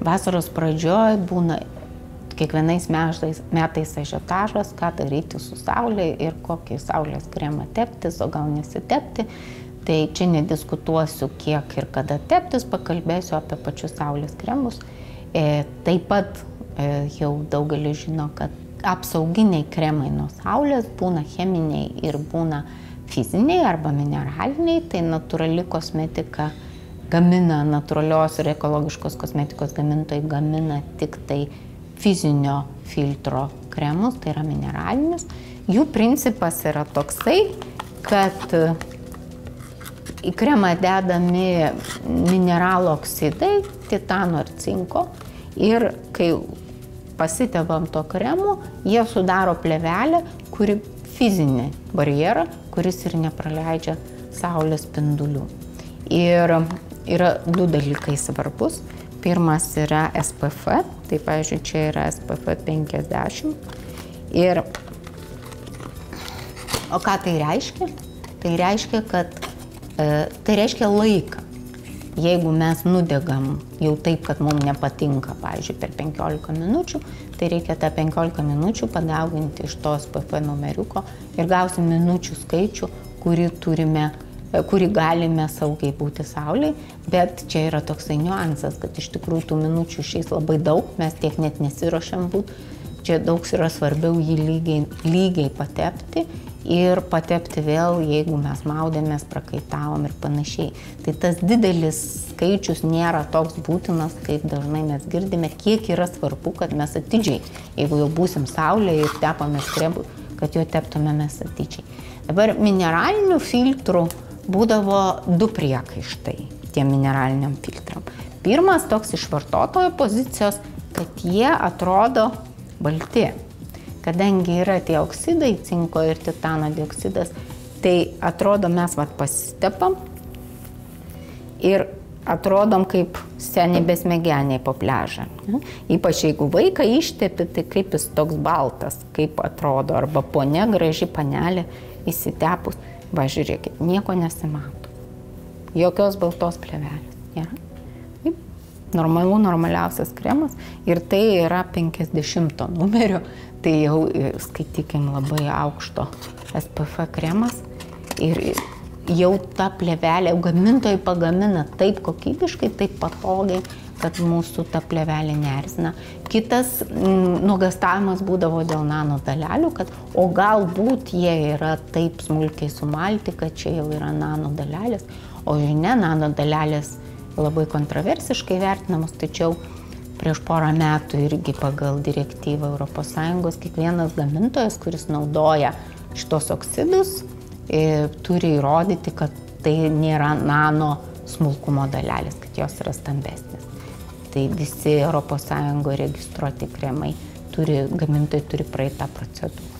vasaros pradžioj būna kiekvienais metais ažiotažas, ką daryti su saulė ir kokį saulės kremą teptis, o gal nesitepti. Tai čia nediskutuosiu, kiek ir kada teptis, pakalbėsiu apie pačius saulės kremus. Taip pat jau daugelis žino, kad apsauginiai kremai nuo saulės būna cheminiai ir būna fiziniai arba mineraliniai. Tai natūrali kosmetika gamina, natūralios ir ekologiškos kosmetikos gamintojai gamina tik tai fizinio filtro kremus, tai yra mineralinius. Jų principas yra toksai, kad į kremą dedami mineralų oksidai, titano ir cinko. Ir kai pasitepam to kremu, jie sudaro plėvelę, kuri fizinį barjerą, kuris ir nepraleidžia saulės spindulių. Ir yra du dalykai svarbus. Pirmas yra SPF, tai pavyzdžiui, čia yra SPF 50. O ką tai reiškia? Tai reiškia, kad tai reiškia laiką. Jeigu mes nudegam jau taip, kad mums nepatinka, pavyzdžiui, per 15 minučių, tai reikia tą 15 minučių padauginti iš to SPF numeriuko ir gausim minučių skaičių, kurį galime saugiai būti saulėj, bet čia yra toksai niuansas, kad iš tikrųjų tų minučių išeis labai daug, mes tiek net nesiruošiam būti. Čia daug yra svarbiau jį lygiai patepti ir patepti vėl, jeigu mes maudėmės, prakaitavom ir panašiai. Tai tas didelis skaičius nėra toks būtinas, kaip dažnai mes girdime, kiek yra svarbu, kad mes atidžiai, jeigu jau būsim saulėje ir tepamės kremu, kad jo teptumėmės atidžiai. Dabar mineralinių filtrų būdavo du priekaištai tiem mineraliniam filtram. Pirmas toks iš vartotojo pozicijos, kad jie atrodo balti. Kadangi yra tie oksidai, cinko ir titano dioksidas, tai atrodo mes pasitepam ir atrodom kaip seniai besmegeniai po pliažą. Ypač jeigu vaiką ištepi, tai kaip jis toks baltas, kaip atrodo, arba ponia graži panelė įsitepus. Va, žiūrėkit, nieko nesimato. Jokios baltos plėvelės nėra. Normaliausias kremas ir tai yra 50 numerio, tai jau skaitykim labai aukšto SPF kremas ir jau ta plėvelė, gamintojai pagamina taip kokybiškai, taip patogiai, kad mūsų ta plėvelė neerzina. Kitas nuogąstavimas būdavo dėl nanodalelių, kad o galbūt jie yra taip smulkiai sumalti, kad čia jau yra nanodalelės, o žinia, nanodalelės labai kontroversiškai vertinamos, tačiau prieš porą metų irgi pagal direktyvą ES kiekvienas gamintojas, kuris naudoja šitos oksidus, turi įrodyti, kad tai nėra nano smulkumo dalelės, kad jos yra stambesnės. Tai visi ES registruoti kremai gamintojai turi praeitą procedūrą.